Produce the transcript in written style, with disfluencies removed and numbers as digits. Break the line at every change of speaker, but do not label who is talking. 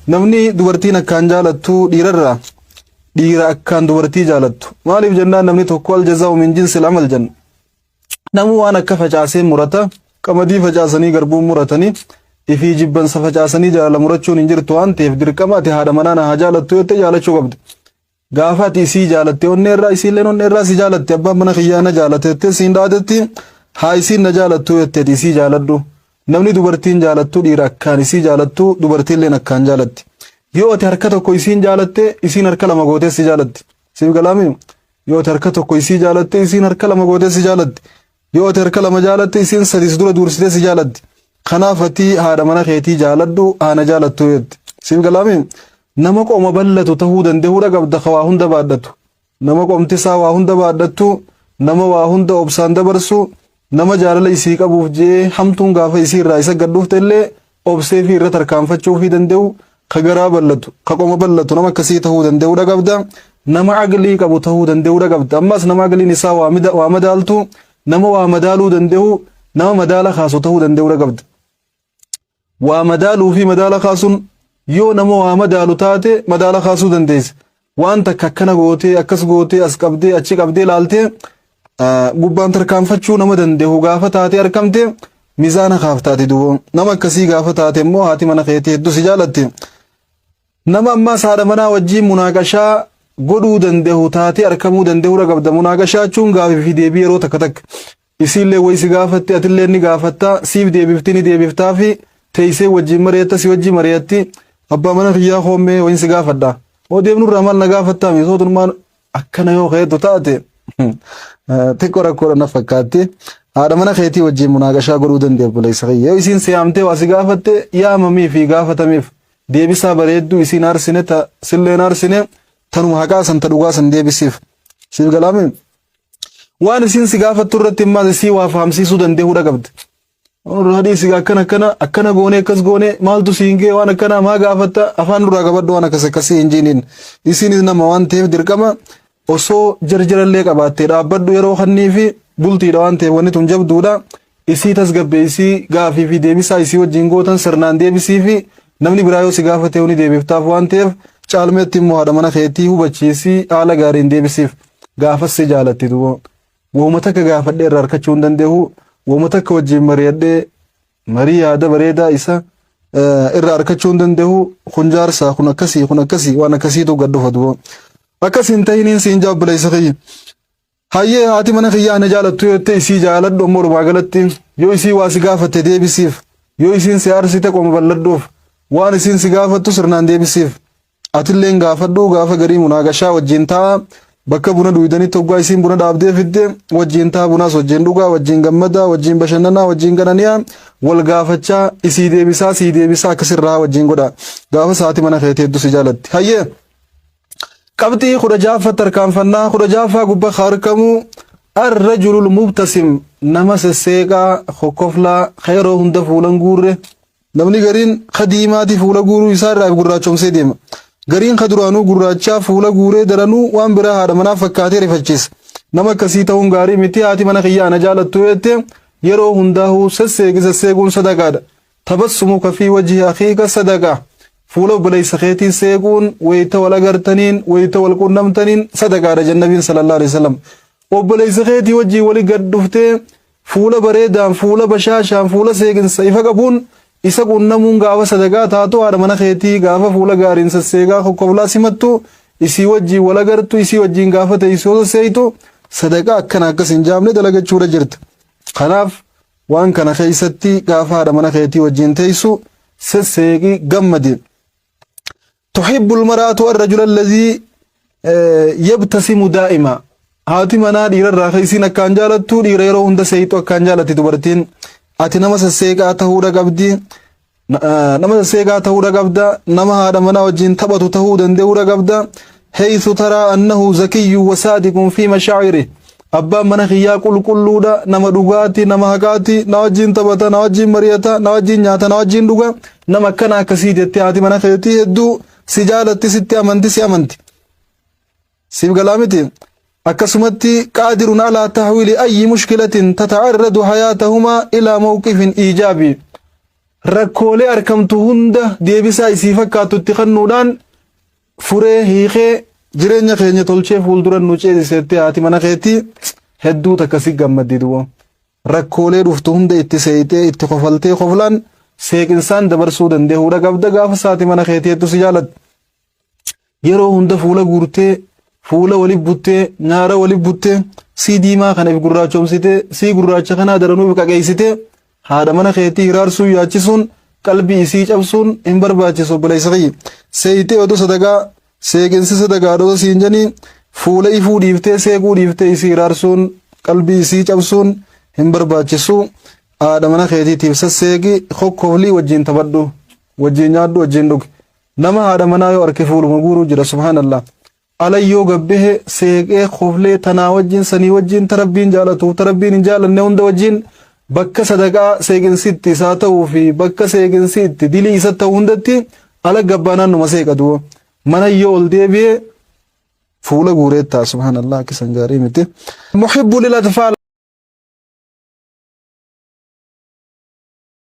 namni dubartiin akkaan jaalattu dhiirarraa dhiira akkaan dubartii jaalattu maaliif jennaan namni tokko aljazaa'u min jinsil amal janna namu waan akka facaasee murata qamadii facaasanii garbuun muratanii ifii jibbansa facaasanii jaalala murachuun hin jirtu waan ta'eef dirqamaati haadha manaa na haa jaalattu yoo ta'e jaalachuu qabdi gaafaati isii jaalatte onneerraa isiilleen onneerraa si jaalatte abbaan mana kiyyaa na jaalatte siin dhaatetti haa isiin na jaalattu yoo ta'e isii jaaladhu namni dubartiin jaalattu dhiira akkaan isii jaalattu dubartiilleen akkaan jaalatti yoo ati harka tokko isiin jaalatte isiin harka lama gootee si jaalatti siif galaami yoo ati harka tokko isii jaalatte isiin harka lama gootee si jaalatti yoo ati harka lama jaalatte isiin sadis dura dursitee si jaalatti kanaaf ati haadha mana keetii jaaladhu haana jaalattu yetti siif galaami nama qooma ballatu tahuu danda'uudha qabda waa hunda baadhatu nama qoomtisaa waa hunda baadhatu nama waa hunda obsaan dabarsu nama jaalala isii qabuuf jee hamtuun gaafa isii irraa isa gadhuufte illee obsee fi irra tarkaanfachuu fi danda'u ka garaa ballatu ka qooma ballatu nama akkasii tahuu danda'uudha qabda nama aqlii qabu tahuu danda'uudha qabda ammas nama aqliin isaa waa madaaltu nama waa madaaluu danda'u nama madaala kaasu tahuu danda'uudha qabda waa madaaluu fi madaala kaasuun yoo nama waa madaalu taate madaala kaasuu dandeessa waan takka akkana gootee akkas gootee as qabdee achi qabdee laaltee gubbaan tarkaanfachuu nama danda'u gaafa taate argamte mizaana kaaftaati duuba nama akkasii gaafa taate immoo haati mana keetii hedduu si jaalatte nama ammaas haadha manaa wajjiin munaaqashaa godhuu danda'u taate argamuu danda'uudha qabda munaaqashaa jechuun gaafii fi deebii yeroo takka takka isiillee wayisi gaafatte atillee ni gaafatta siif deebifti ni deebiftaa fi teessee wajjiin mari'atta si wajjiin mari'atti abbaa mana kiyyaa hoomee wayisi gaafadha oo deemnurraa maal na gaafattaa miisootumaan akkana yoo ka'eetu taate xiqqoo rakkoodha na fakkaatti haadha mana keetii wajjiin munaaqashaa godhuu dandeefu buleessa kiyya yoo isiin siyaamtee waa si gaafatte yaamamii fi gaafatamiif deebisaa bareedduu isiin aarsine silleen aarsine tanuma haqaasan ta dhugaasan deebisiif siif galaame waan isiin si gaafattu irratti immaas isii waa fahamsiisuu danda'uudha qabdi hadisi akkana goone akkas goone maaltu siingee waan akkana maa gaafatta afaan duraa qabadhu waan akkas akkasii injiiniin isiinis nama waan ta'eef dirqama osoo jarjarallee qabaattee dhaabbadhu yeroo kannii fi bultiidha waan ta'eef wanni tun jabduudha isii tasgabbeessii gaafii fi deebisaa isii wajjin gootan sirnaan deebisii fi namni biraa yoo si gaafate ni deebiftaaf waan ta'eef caalmeetti immoo haadha mana keetii hubachiisii haala gaariin deebisiif gaafas si jaalatti duuba wooma takka gaafadhee irraa harkachuu hin danda'u wooma takka wajjin mari'adhee marii yaada bareedaa isa irraa harkachuu hin danda'u kun jaarsaa kun akkasii waan akkasiitu gad dhufa duuba akkas hin ta'iniin siin jaabbileessa kiyya hayyee haati mana kiyyaa na jaalattu yoo ta'e isii jaaladhu ammoo dhumaa galatti yoo isii waa si gaafatte deebisiif yoo isiin si aarsite qoma balladhuuf waan isiin si gaafattu sirnaan deebisiif atilleen gaafadhu gaafa garii munaaqashaa wajjin ta'a bakka buna dhuydanii toggaa isiin buna dhaabdee fidde wajjin ta'a bunaas wajjin dhugaa wajjin gammadaa wajjin bashannanaa wajjin gananiyaa wal gaafachaa isii deebisaa akkasirraa wajjin godha gaafa saati mana keetii hedduu si jaalatti hayyee qabxii kudha jaaffaa tarkaanfannaa kudha jaaffaa gubba harkamuu arrajulul mubtasim nama sesseeqaa kokkoflaa khayroo hunda fuulan guurre namni gariin khadiimaati fuula guuruu isaa irraa gurraachomsee deema gariin kaduraanuu gurraachaa fuula guuree daranuu waan biraa haadha manaa fakkaatee rifachiisa nama akkasii ta'uun gaarii miti haati mana kiyyaa na jaalattu jette yeroo hundaa'uu sesseeguun sadaqaadha tabassumuka fi wajhi akhiika sadaqaa fuula obboleessa keetiin seequun wayita wal agartaniin wayita wal qunnamtaniin sadaqaadha jannabiin sallallahu alaihi wasallam obboleessa keetii wajjii wali gad dhuftee fuula bareedaan fuula bashaashaan fuula seeqinsa ifa qabuun isa qunnamuun gaafa sadaqaa taatu haadha mana keetii gaafa fuula gaariin sesseeqaa kokkoblaa simattu isii wajjii wal agartu isii wajjiin gaafa teessoo sesseeytu sadaqaa akkana akkas hin jaamne dalagachuudha jirta kanaaf waan kana keessatti gaafa haadha mana keetii wajjiin teessu sesseeqi gammadi تحب المرأة الرجل الذي يبتسم دائما هاتي منا دير الراخيسين كان جالتو دير يرو هند سيتو كان جالتي دبرتين اتي نما سسيقا تهودا قبدي نما سسيقا تهودا قبدا نما هذا منا وجين تبتو تهودا دهودا قبدا حيث ترى أنه ذكي وصادق في مشاعره أبا منا خيا كل نما دوغاتي نما هكاتي نواجين تبتا نواجين مريتا نواجين نياتا نواجين دوغا نما كنا كسيدتي هاتي منا خيتي هدو سجالتي ستي أمنتي سيب قلامتي أكسمتي قادر على تحويل أي مشكلة تتعرض حياتهما إلى موقف إيجابي rakkoolee argamtu hunda deebisaa isii fakkaatutti kannuudhaan furee hiikee jireenya keenya tolchee fuuldura nu ceesisetti haati mana keetii hedduu takkasi gammaddidu rakkoolee dhuftu hunda itti seeyitee itti kofaltee koflaan seeqinsaan dabarsuu dandeehuudha qabda gaafa saati mana keetii hedduu si jaaladha yeroo hunda fuula guurtee fuula waliif buttee nyaara waliif buttee si diimaa kana if gurraachomsitee si gurraacha kanaa daranuu qaqeessitee haadha mana keetii hiraarsuu yaachisuun qalbii isii cabsuun hin barbaachisu obboleessaqii seeyitee oduu sadagaa seeqinsi sadagaa dhoo siin janii fuula ifuu dhiiftee seequu dhiiftee isii hiraarsuun qalbii isii cabsuun hin barbaachisu haadha mana keetiitiif sasseeqi kokkoflii wajjin taphadhu wajjin nyaadhu wajjin dhugi nama haadha manaa yoo arke fuuluma guuruu jira subhaanallah alayyoo gabbehe seeqee koflee tanaa wajjin sanii wajjin tarabbiin jaalatu tarabbiin hin jaalanne hunda wajjin bakka sadaqaa seeqinsitti isaa ta'uu fi bakka seeqinsitti dilii isa ta'uu hundatti ala gabbaanaan numa seeqatu mana yoo ol deebi'ee fuula guureettaa subhaanallah kisan gaarii miti muhibbu lil atfaal